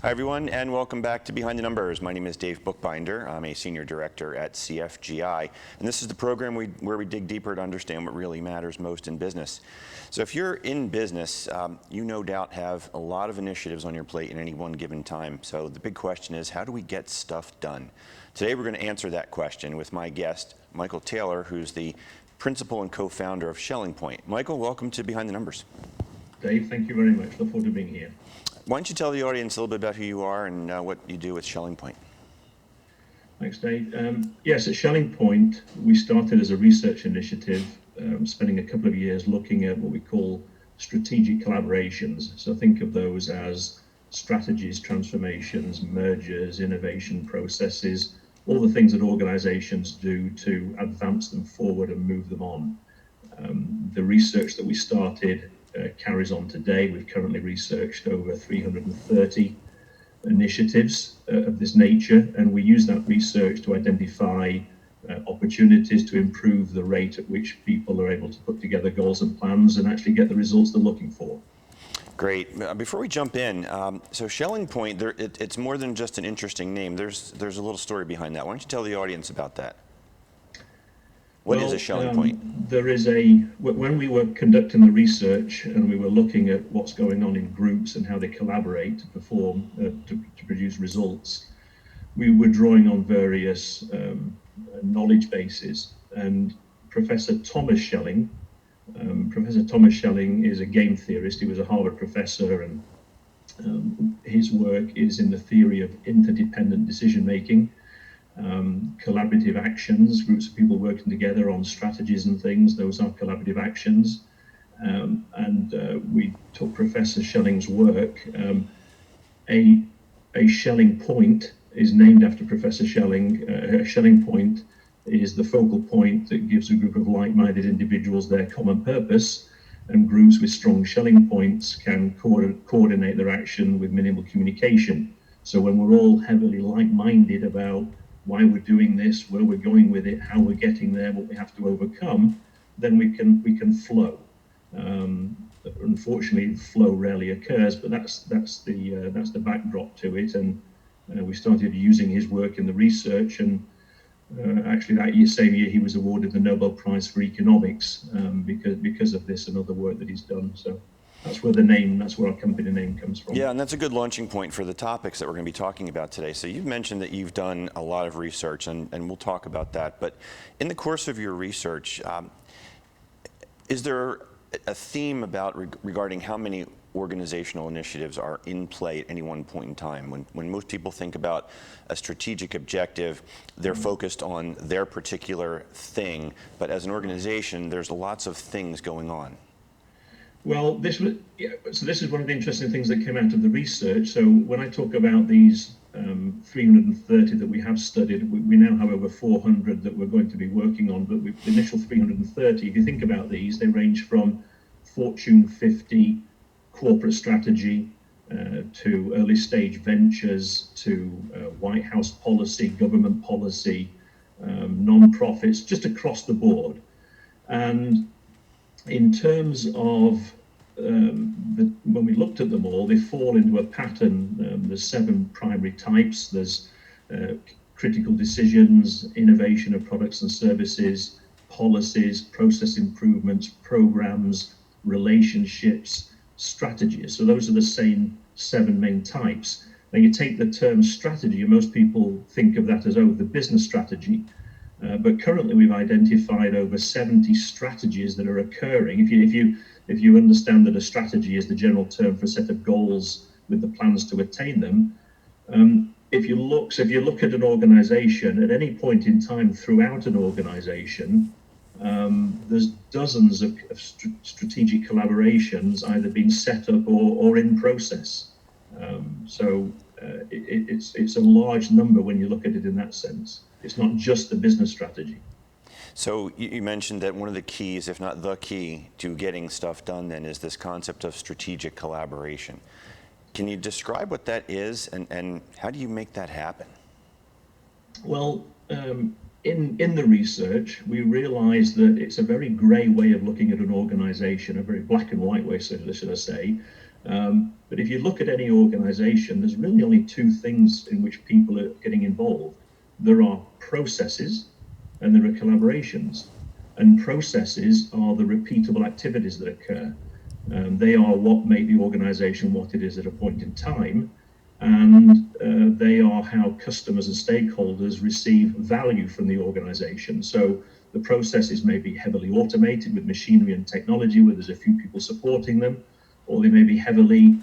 Hi, everyone, and welcome back to Behind the Numbers. My name is Dave Bookbinder. I'm a Senior Director at CFGI, and this is the program where we dig deeper to understand what really matters most in business. So if you're in business, you no doubt have a lot of initiatives on your plate at any one given time. So the big question is, how do we get stuff done? Today we're going to answer that question with my guest, Michael Taylor, who's the principal and co-founder of SchellingPoint. Michael, welcome to Behind the Numbers. Dave, thank you very much. Look forward to being here. Why don't you tell the audience a little bit about who you are and what you do with SchellingPoint? Thanks, Dave. Yes, at SchellingPoint, we started as a research initiative, spending a couple of years looking at what we call strategic collaborations. So think of those as strategies, transformations, mergers, innovation processes, all the things that organizations do to advance them forward and move them on. The research that we started carries on today. We've currently researched over 330 initiatives of this nature, and we use that research to identify opportunities to improve the rate at which people are able to put together goals and plans and actually get the results they're looking for. Great. Before we jump in, so SchellingPoint, it's more than just an interesting name. There's a little story behind that. Why don't you tell the audience about that? What is a SchellingPoint? When we were conducting the research and we were looking at what's going on in groups and how they collaborate to perform, to produce results, we were drawing on various knowledge bases. And Professor Thomas Schelling is a game theorist. He was a Harvard professor, and his work is in the theory of interdependent decision-making. Collaborative actions, groups of people working together on strategies and things, those are collaborative actions. We took Professor Schelling's work. A Schelling point is named after Professor Schelling. A Schelling point is the focal point that gives a group of like-minded individuals their common purpose, and groups with strong Schelling points can coordinate their action with minimal communication. So when we're all heavily like-minded about why we're doing this, where we're going with it, how we're getting there, what we have to overcome, then we can flow. Unfortunately, flow rarely occurs, but that's the backdrop to it. And we started using his work in the research, and actually that same year he was awarded the Nobel Prize for Economics because of this and other work that he's done. So that's where our company name comes from. Yeah, and that's a good launching point for the topics that we're going to be talking about today. So you've mentioned that you've done a lot of research, and we'll talk about that. But in the course of your research, is there a theme regarding how many organizational initiatives are in play at any one point in time? When most people think about a strategic objective, they're focused on their particular thing. But as an organization, there's lots of things going on. Well, this is one of the interesting things that came out of the research. So when I talk about these 330 that we have studied, we now have over 400 that we're going to be working on. But the initial 330, if you think about these, they range from Fortune 50 corporate strategy to early stage ventures to White House policy, government policy, non-profits, just across the board. And in terms of when we looked at them all, they fall into a pattern. There's 7 primary types. There's critical decisions, innovation of products and services, policies, process improvements, programs, relationships, strategies. So those are the same 7 main types. Now you take the term strategy, and most people think of that as, the business strategy. But currently we've identified over 70 strategies that are occurring. If you understand that a strategy is the general term for a set of goals with the plans to attain them, if you look at an organization at any point in time throughout an organization, there's dozens of strategic collaborations either being set up or in process. It's a large number when you look at it in that sense. It's not just the business strategy. So you mentioned that one of the keys, if not the key, to getting stuff done then is this concept of strategic collaboration. Can you describe what that is, and how do you make that happen? Well, in the research, we realized that it's a very gray way of looking at an organization, a very black and white way, should I say. But if you look at any organization, there's really only two things in which people are getting involved. There are processes and there are collaborations. And processes are the repeatable activities that occur. They are what make the organization what it is at a point in time. And they are how customers and stakeholders receive value from the organization. So the processes may be heavily automated with machinery and technology where there's a few people supporting them, or they may be heavily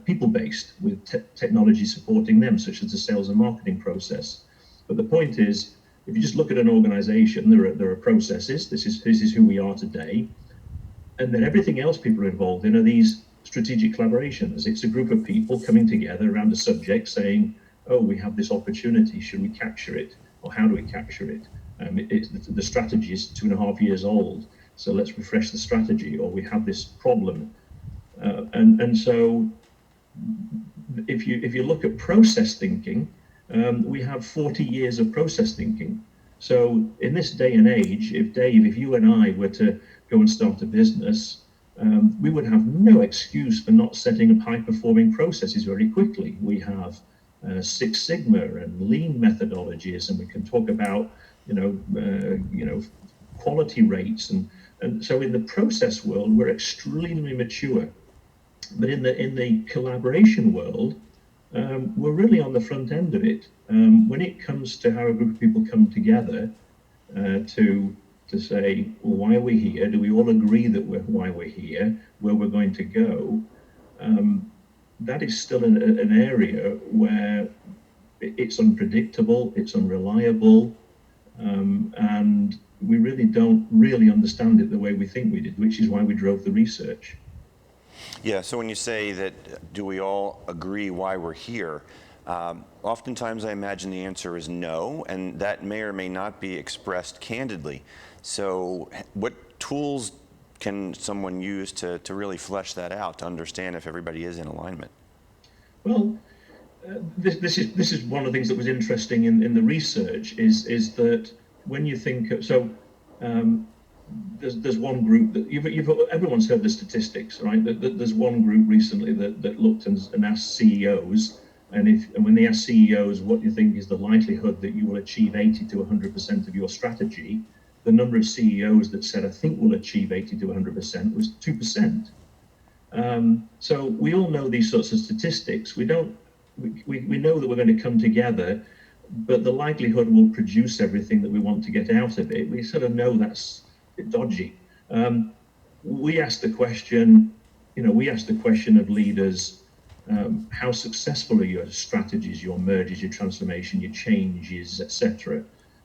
people-based with technology supporting them, such as the sales and marketing process. But the point is, if you just look at an organization, there are processes. This is who we are today. And then everything else people are involved in are these strategic collaborations. It's a group of people coming together around a subject saying, oh, we have this opportunity, should we capture it? Or how do we capture it? The strategy is 2.5 years old, so let's refresh the strategy, or we have this problem. And so if you look at process thinking, we have 40 years of process thinking. So in this day and age, if you and I were to go and start a business, we would have no excuse for not setting up high-performing processes very quickly. We have Six Sigma and lean methodologies, and we can talk about quality rates, and so in the process world we're extremely mature. But in the collaboration world, we're really on the front end of it. When it comes to how a group of people come together to say, well, why are we here? Do we all agree that why we're here, where we're going to go? That is still an area where it's unpredictable, it's unreliable, and we really don't really understand it the way we think we did, which is why we drove the research. Yeah, so when you say that, do we all agree why we're here? Oftentimes I imagine the answer is no, and that may or may not be expressed candidly. So what tools can someone use to really flesh that out, to understand if everybody is in alignment? Well, this is one of the things that was interesting in the research is that when you think there's one group that everyone's heard the statistics, right? There's one group recently that looked and asked CEOs, and when they asked CEOs what you think is the likelihood that you will achieve 80 to 100% of your strategy, the number of CEOs that said I think we'll achieve 80 to 100% was 2%. So we all know these sorts of statistics. We know that we're going to come together, but the likelihood we'll produce everything that we want to get out of it, we sort of know that's a bit dodgy. We asked the question of leaders, how successful are your strategies, your mergers, your transformation, your changes, etc.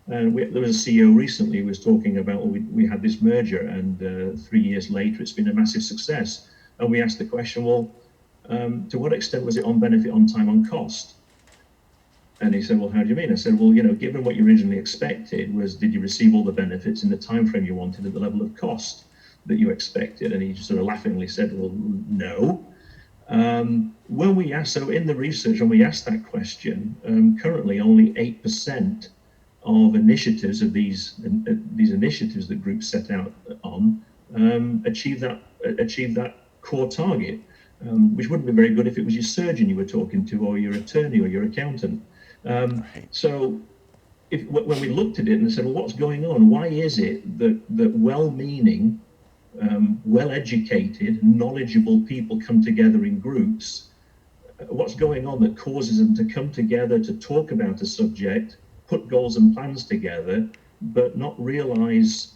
And there was a CEO recently who was talking about, well, we had this merger, and 3 years later it's been a massive success. And we asked the question, well, to what extent was it on benefit, on time, on cost? And he said, well, how do you mean? I said, well, given what you originally expected, did you receive all the benefits in the time frame you wanted at the level of cost that you expected? And he just sort of laughingly said, well, no. When we asked, so in the research, when we asked that question, currently only 8% of initiatives of these initiatives that groups set out on achieve that core target, which wouldn't be very good if it was your surgeon you were talking to, or your attorney, or your accountant. Right. So when we looked at it and said, well, what's going on? Why is it that well-meaning, well-educated, knowledgeable people come together in groups? What's going on that causes them to come together to talk about a subject, put goals and plans together, but not realize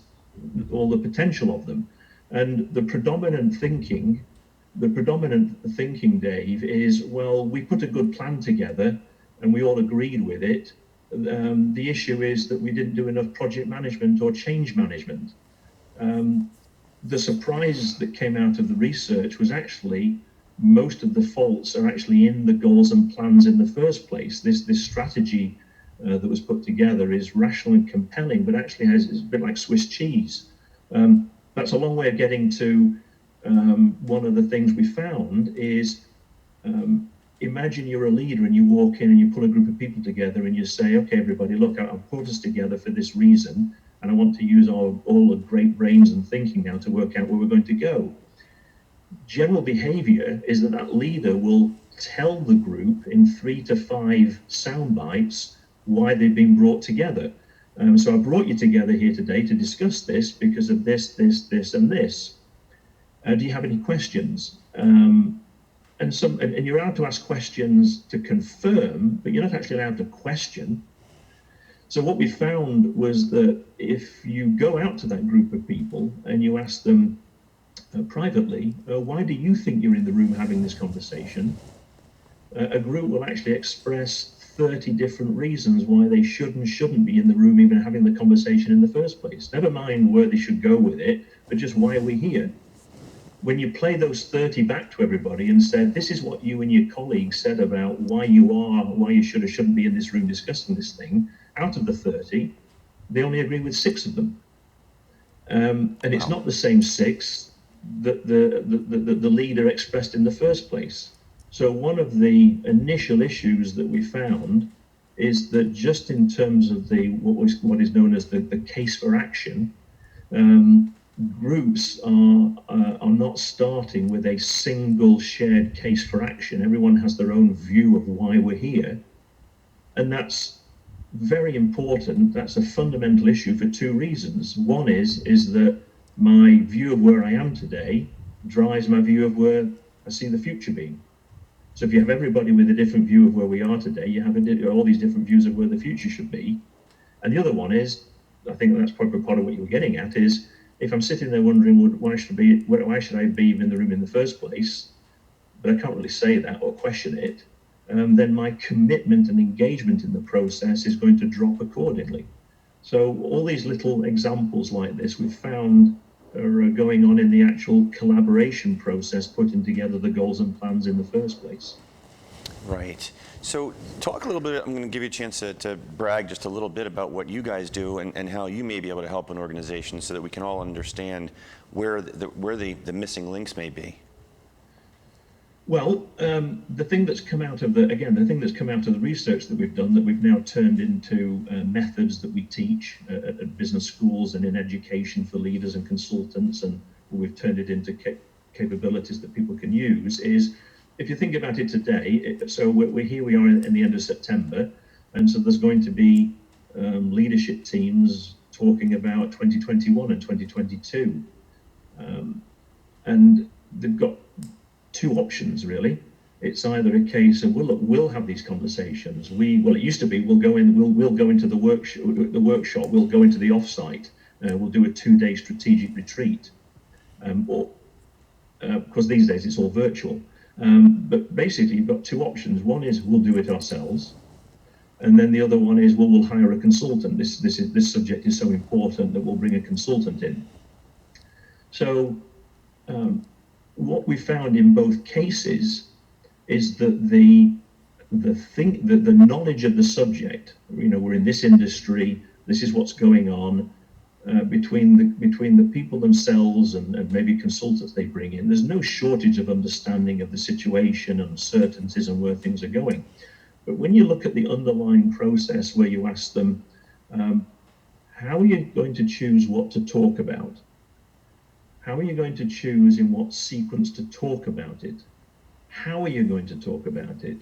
all the potential of them? And the predominant thinking, Dave, is, well, we put a good plan together and we all agreed with it. The issue is that we didn't do enough project management or change management. The surprise that came out of the research was actually most of the faults are actually in the goals and plans in the first place. This strategy that was put together is rational and compelling, but actually is a bit like Swiss cheese. That's a long way of getting to one of the things we found is, imagine you're a leader and you walk in and you pull a group of people together and you say, okay, everybody, look, I've put us together for this reason, and I want to use all the great brains and thinking now to work out where we're going to go. general behavior is that leader will tell the group in 3 to 5 sound bites why they've been brought together. So I brought you together here today to discuss this because of this, this, and this. Do you have any questions? And you're allowed to ask questions to confirm, but you're not actually allowed to question. So what we found was that if you go out to that group of people and you ask them privately, why do you think you're in the room having this conversation? A group will actually express 30 different reasons why they should and shouldn't be in the room even having the conversation in the first place. Never mind where they should go with it, but just why are we here? When you play those 30 back to everybody and said, this is what you and your colleagues said about why you should or shouldn't be in this room discussing this thing, out of the 30, they only agree with 6 of them. And it's not the same 6 that the leader expressed in the first place. So one of the initial issues that we found is that just in terms of what is known as the case for action, groups are not starting with a single shared case for action. Everyone has their own view of why we're here, and that's very important. That's a fundamental issue for 2 reasons. One is that my view of where I am today drives my view of where I see the future being. So if you have everybody with a different view of where we are today, you have all these different views of where the future should be. And the other one is, I think that's probably part of what you were getting at, is if I'm sitting there wondering why should I be in the room in the first place, but I can't really say that or question it, then my commitment and engagement in the process is going to drop accordingly. So all these little examples like this we've found are going on in the actual collaboration process, putting together the goals and plans in the first place. Right. So talk a little bit, I'm going to give you a chance to brag just a little bit about what you guys do and how you may be able to help an organization so that we can all understand where the missing links may be. Well, the thing that's come out of the research that we've done, that we've now turned into methods that we teach at business schools and in education for leaders and consultants, and we've turned it into capabilities that people can use, is if you think about it today, so we are in the end of September, and so there's going to be leadership teams talking about 2021 and 2022, and they've got 2 options really. It's either a case of, well, look, we'll have these conversations. It used to be we'll go into the workshop, we'll go into the offsite, we'll do a 2-day strategic retreat, or because these days it's all virtual. But basically, you've got 2 options. One is we'll do it ourselves, and then the other one is we'll hire a consultant. This subject is so important that we'll bring a consultant in. So what we found in both cases is that the knowledge of the subject, we're in this industry, this is what's going on, between the people themselves and maybe consultants they bring in, there's no shortage of understanding of the situation and uncertainties and where things are going. But when you look at the underlying process where you ask them, how are you going to choose what to talk about? How are you going to choose in what sequence to talk about it? How are you going to talk about it?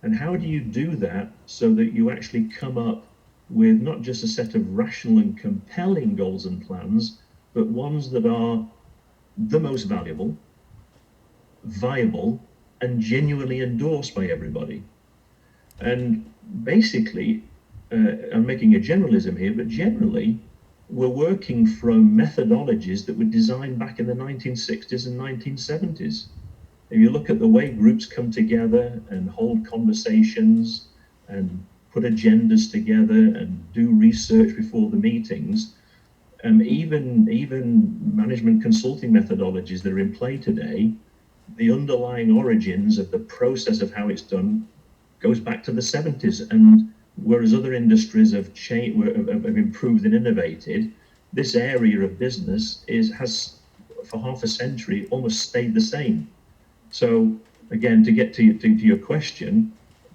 And how do you do that so that you actually come up with not just a set of rational and compelling goals and plans, but ones that are the most valuable, viable, and genuinely endorsed by everybody? And basically, I'm making a generalism here, but generally, we're working from methodologies that were designed back in the 1960s and 1970s. If you look at the way groups come together and hold conversations and put agendas together and do research before the meetings, even management consulting methodologies that are in play today, the underlying origins of the process of how it's done goes back to the 70s. And whereas other industries have improved and innovated, this area of business has for half a century almost stayed the same. So again, to get to your question,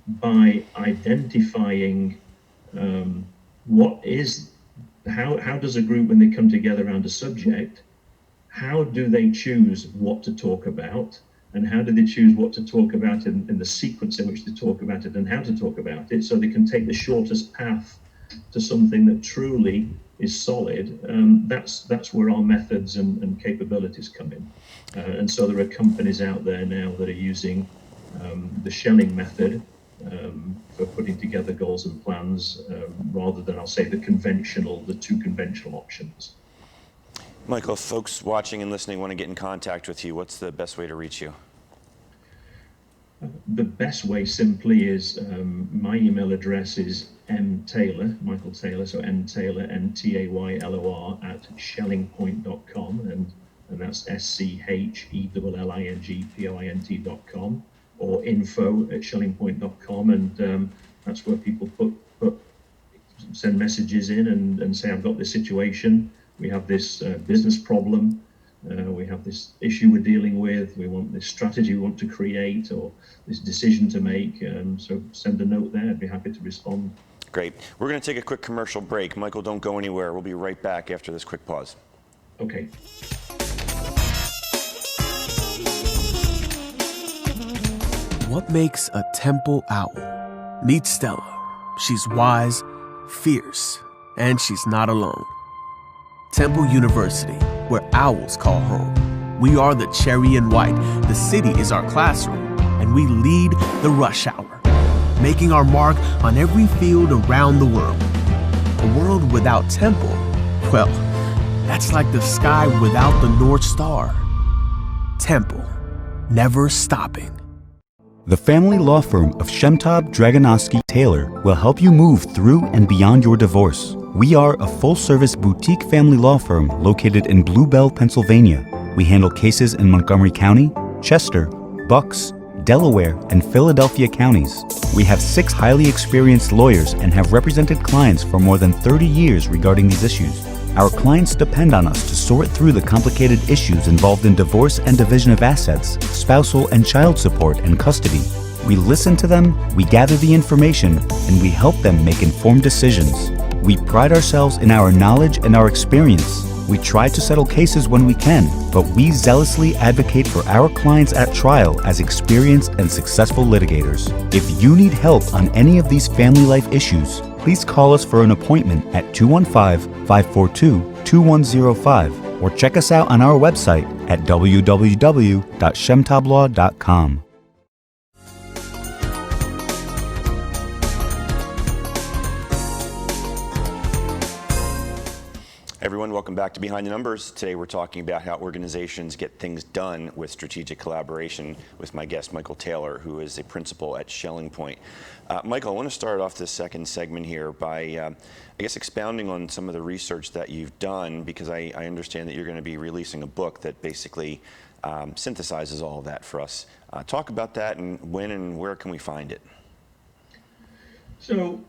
by identifying how does a group, when they come together around a subject, how do they choose what to talk about, and how do they choose what to talk about in the sequence in which they talk about it and how to talk about it, so they can take the shortest path to something that truly is solid. That's where our methods and capabilities come in. And so there are companies out there now that are using the Schelling method for putting together goals and plans, rather than, I'll say, the two conventional options. Michael, if folks watching and listening want to get in contact with you, what's the best way to reach you? The best way simply is, my email address is mtaylor, Michael Taylor, so mtaylor, Mtaylor, at schellingpoint.com, and that's SchellingPoint.com, or info@schellingpoint.com, and that's where people send messages in and say, I've got this situation, we have this business problem, we have this issue we're dealing with, we want this strategy we want to create, or this decision to make. So send a note there, I'd be happy to respond. Great. We're going to take a quick commercial break. Michael, don't go anywhere. We'll be right back after this quick pause. Okay. What makes a temple owl? Meet Stella. She's wise, fierce, and she's not alone. Temple University, where owls call home. We are the cherry and white. The city is our classroom, and we lead the rush hour, making our mark on every field around the world. A world without Temple, well, that's like the sky without the North Star. Temple, never stopping. The family law firm of Shemtab Dragonovsky Taylor will help you move through and beyond your divorce. We are a full-service boutique family law firm located in Blue Bell, Pennsylvania. We handle cases in Montgomery County, Chester, Bucks, Delaware, and Philadelphia counties. We have 6 highly experienced lawyers and have represented clients for more than 30 years regarding these issues. Our clients depend on us to sort through the complicated issues involved in divorce and division of assets, spousal and child support, and custody. We listen to them, we gather the information, and we help them make informed decisions. We pride ourselves in our knowledge and our experience. We try to settle cases when we can, but we zealously advocate for our clients at trial as experienced and successful litigators. If you need help on any of these family life issues, please call us for an appointment at 215-542-2105 or check us out on our website at www.shemtablaw.com. Everyone, welcome back to Behind the Numbers. Today we're talking about how organizations get things done with strategic collaboration with my guest, Michael Taylor, who is a principal at SchellingPoint. Michael, I want to start off this second segment here by, I guess, expounding on some of the research that you've done, because I understand that you're going to be releasing a book that basically synthesizes all of that for us. Talk about that, and when and where can we find it? So,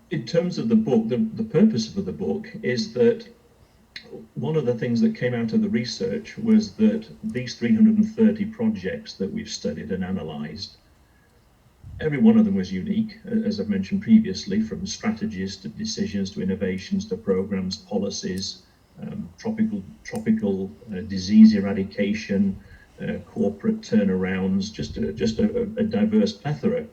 in terms of the book, the purpose of the book is that one of the things that came out of the research was that these 330 projects that we've studied and analyzed, every one of them was unique, as I've mentioned previously, from strategies to decisions to innovations to programs, policies, tropical disease eradication, corporate turnarounds, just a diverse plethora.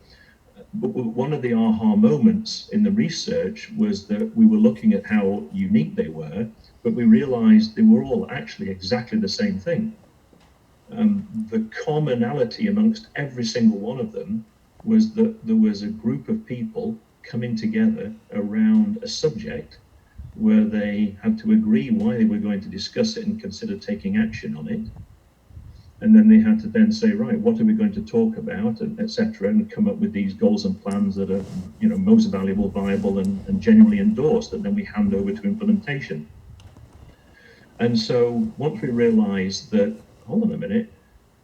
But one of the aha moments in the research was that we were looking at how unique they were, but we realized they were all actually exactly the same thing. The commonality amongst every single one of them was that there was a group of people coming together around a subject where they had to agree why they were going to discuss it and consider taking action on it. And then they had to then say, right, what are we going to talk about, etc., and come up with these goals and plans that are, most valuable, viable, and genuinely endorsed, that then we hand over to implementation. And so once we realized that, hold on a minute,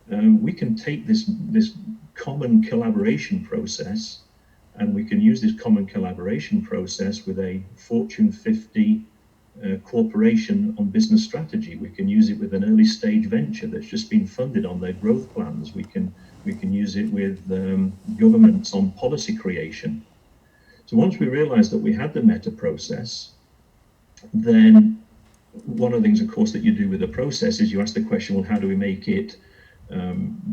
we can take this common collaboration process, and we can use this common collaboration process with a Fortune 50 corporation on business strategy. We can use it with an early stage venture that's just been funded on their growth plans. We can use it with governments on policy creation. So once we realized that we had the meta process, then one of the things, of course, that you do with the process is you ask the question, well, how do we make it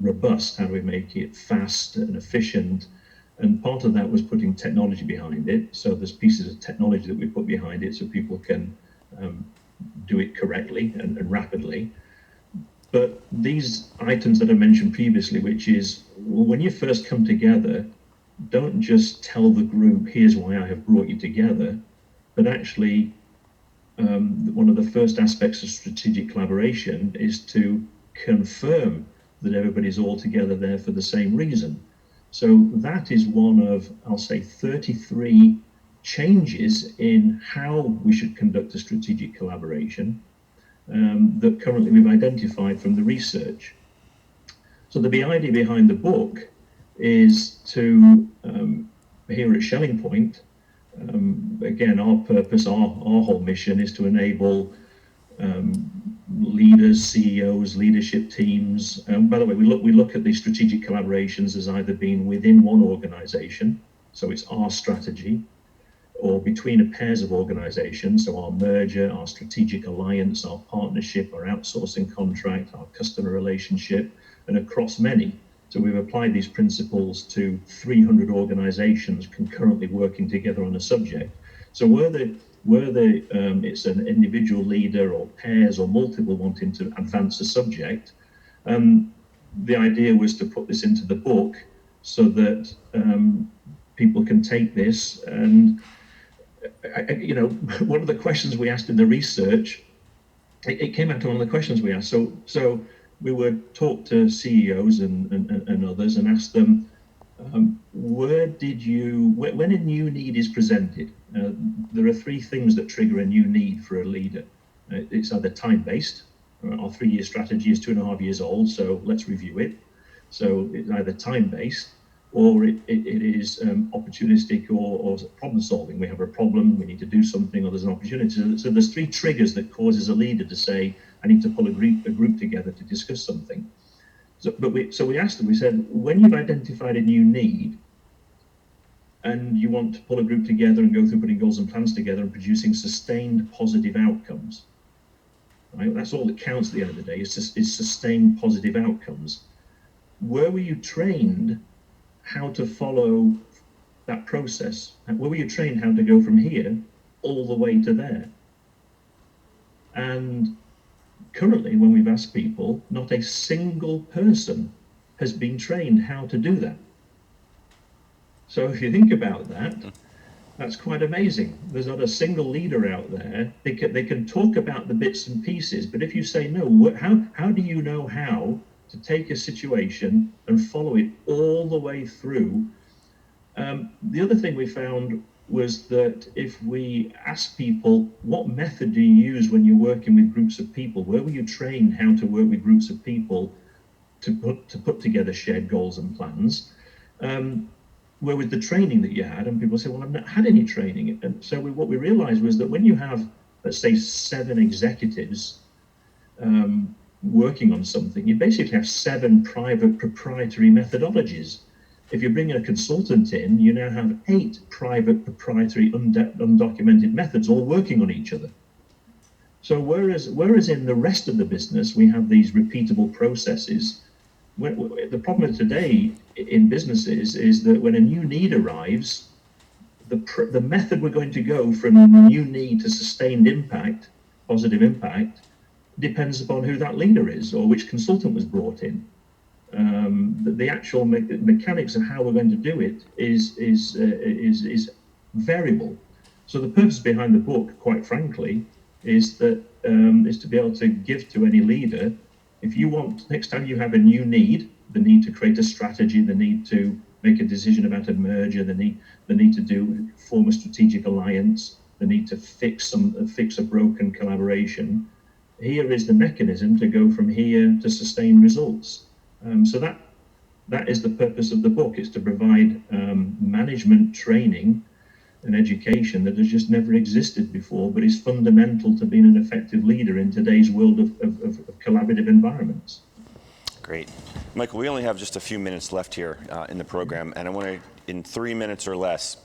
robust? How do we make it fast and efficient? And part of that was putting technology behind it. So there's pieces of technology that we put behind it so people can do it correctly and rapidly. But these items that I mentioned previously, which is, well, when you first come together, don't just tell the group, here's why I have brought you together, but actually one of the first aspects of strategic collaboration is to confirm that everybody's all together there for the same reason. So that is one of, I'll say, 33 changes in how we should conduct a strategic collaboration that currently we've identified from the research. So the idea behind the book is to, here at SchellingPoint, again, our purpose, our whole mission is to enable leaders, CEOs, leadership teams. By the way, we look at these strategic collaborations as either being within one organization, so it's our strategy, or between pairs of organizations, so our merger, our strategic alliance, our partnership, our outsourcing contract, our customer relationship, and across many. So we've applied these principles to 300 organizations concurrently working together on a subject. So whether it's an individual leader or pairs or multiple wanting to advance a subject, the idea was to put this into the book so that people can take this. And one of the questions we asked in the research, it came out to one of the questions we asked. So we would talk to CEOs and others and ask them, when a new need is presented, there are three things that trigger a new need for a leader. It's either time-based. Our 3-year strategy is 2.5 years old, so let's review it. So it's either time-based, or it is opportunistic or problem solving. We have a problem, we need to do something, or there's an opportunity. So there's 3 triggers that causes a leader to say, I need to pull a group together to discuss something. So we asked them, we said, when you've identified a new need and you want to pull a group together and go through putting goals and plans together and producing sustained positive outcomes, right? That's all that counts at the end of the day, is sustained positive outcomes. Where were you trained how to follow that process? Where were you trained how to go from here all the way to there? And currently, when we've asked people, not a single person has been trained how to do that. So if you think about that, that's quite amazing. There's not a single leader out there. They can talk about the bits and pieces, but if you say, no, how do you know how to take a situation and follow it all the way through? The other thing we found was that if we ask people, what method do you use when you're working with groups of people? Where were you trained how to work with groups of people to put together shared goals and plans? Where was the training that you had? And people say, well, I've not had any training. And so what we realized was that when you have, let's say, 7 executives working on something, you basically have 7 private proprietary methodologies. If you bring in a consultant in, you now have 8 private proprietary undocumented methods all working on each other. So whereas in the rest of the business, we have these repeatable processes, the problem today in businesses is that when a new need arrives, the method we're going to go from new need to sustained impact, positive impact, depends upon who that leader is or which consultant was brought in. The actual mechanics of how we're going to do it is variable. So the purpose behind the book, quite frankly, is to be able to give to any leader, if you want, next time you have a new need, the need to create a strategy, the need to make a decision about a merger, the need to form a strategic alliance, the need to fix a broken collaboration, here is the mechanism to go from here to sustain results. So that is the purpose of the book, is to provide management training and education that has just never existed before, but is fundamental to being an effective leader in today's world of collaborative environments. Great. Michael, we only have just a few minutes left here in the program, and I want to, in 3 minutes or less,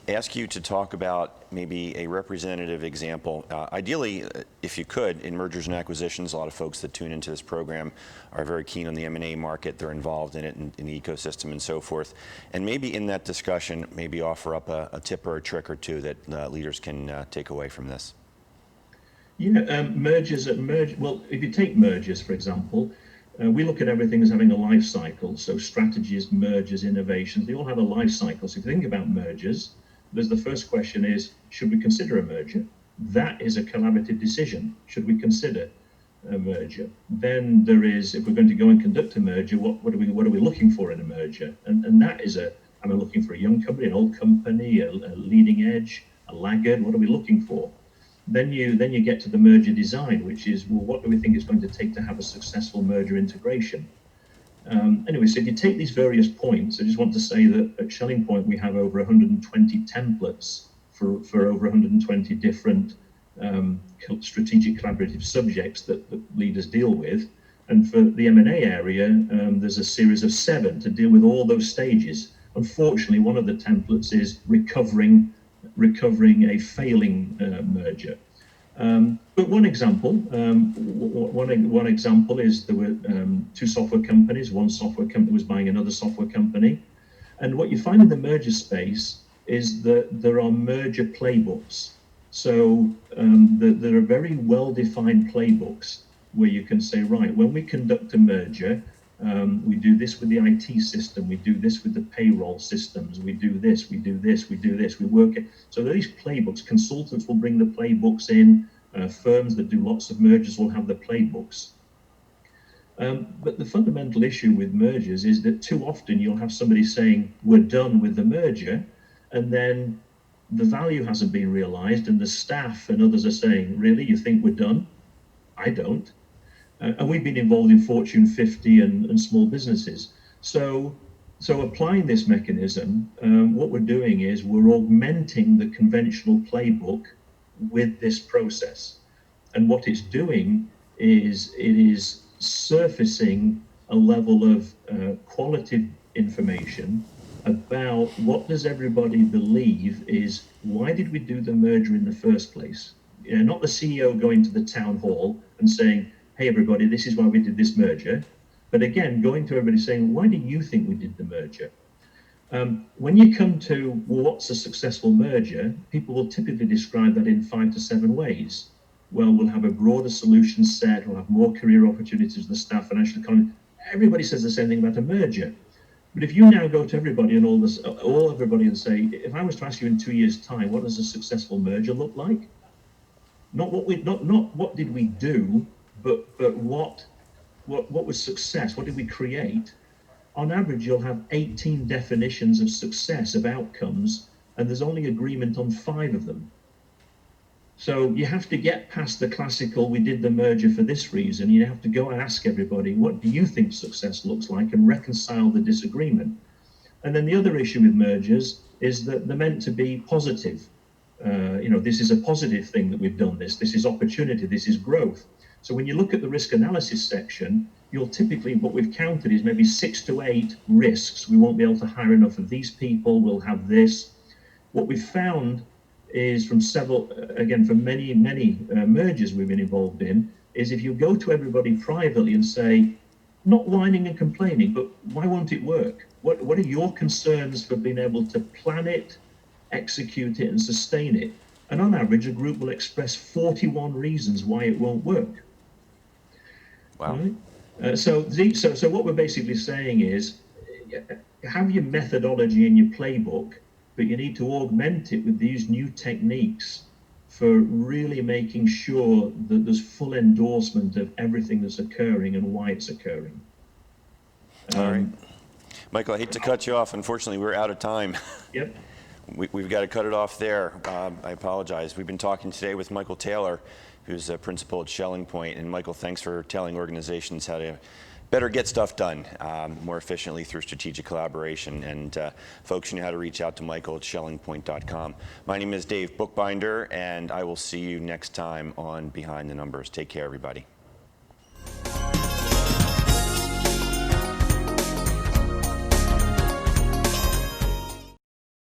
ask you to talk about maybe a representative example. Ideally, if you could, in mergers and acquisitions, a lot of folks that tune into this program are very keen on the M&A market. They're involved in it, in the ecosystem and so forth. And maybe in that discussion, maybe offer up a tip or a trick or two that leaders can take away from this. Yeah, well, if you take mergers, for example, we look at everything as having a life cycle. So strategies, mergers, innovations, they all have a life cycle. So if you think about mergers, the first question is, should we consider a merger? That is a collaborative decision. Should we consider a merger? Then there is, if we're going to go and conduct a merger, what are we looking for in a merger? And that is am I looking for a young company, an old company, a leading edge, a laggard? What are we looking for? Then you get to the merger design, which is, well, what do we think it's going to take to have a successful merger integration? Anyway, so if you take these various points, I just want to say that at SchellingPoint we have over 120 templates for over 120 different strategic collaborative subjects that leaders deal with. And for the M&A area, there's a series of 7 to deal with all those stages. Unfortunately, one of the templates is recovering a failing merger. But one example is there were 2 software companies. One software company was buying another software company. And what you find in the merger space is that there are merger playbooks. So there are very well-defined playbooks where you can say, right, when we conduct a merger, we do this with the IT system, we do this with the payroll systems, we do this, we do this, we do this, we work it. So these playbooks, consultants will bring the playbooks in, firms that do lots of mergers will have the playbooks. But the fundamental issue with mergers is that too often you'll have somebody saying, we're done with the merger, and then the value hasn't been realized, and the staff and others are saying, really, you think we're done? I don't. And we've been involved in Fortune 50 and small businesses. So applying this mechanism, what we're doing is we're augmenting the conventional playbook with this process. And what it's doing is it is surfacing a level of qualitative information about what does everybody believe is, why did we do the merger in the first place? You know, not the CEO going to the town hall and saying, hey, everybody, this is why we did this merger. But again, going to everybody saying, why do you think we did the merger? When you come to, well, what's a successful merger? People will typically describe that in 5 to 7 ways. Well, we'll have a broader solution set, we'll have more career opportunities for the staff, financial economy. Everybody says the same thing about a merger. But if you now go to everybody and everybody and say, if I was to ask you in 2 years' time, what does a successful merger look like? Not what did we do, but what was success? What did we create? On average, you'll have 18 definitions of success, of outcomes, and there's only agreement on 5 of them. So you have to get past the classical, we did the merger for this reason. You have to go and ask everybody, what do you think success looks like, and reconcile the disagreement. And then the other issue with mergers is that they're meant to be positive. This is a positive thing that we've done this. This is opportunity, this is growth. So when you look at the risk analysis section, you'll typically, what we've counted is maybe 6 to 8 risks. We won't be able to hire enough of these people, we'll have this. What we've found is from many mergers we've been involved in, is if you go to everybody privately and say, not whining and complaining, but why won't it work? What are your concerns for being able to plan it, execute it, and sustain it? And on average, a group will express 41 reasons why it won't work. Wow. Right? So what we're basically saying is, have your methodology in your playbook, but you need to augment it with these new techniques for really making sure that there's full endorsement of everything that's occurring and why it's occurring. All right. Michael, I hate to cut you off. Unfortunately, we're out of time. Yep. We've got to cut it off there. I apologize. We've been talking today with Michael Taylor, who's a principal at SchellingPoint. And Michael, thanks for telling organizations how to better get stuff done more efficiently through strategic collaboration. And folks, you know how to reach out to Michael at SchellingPoint.com. My name is Dave Bookbinder, and I will see you next time on Behind the Numbers. Take care, everybody.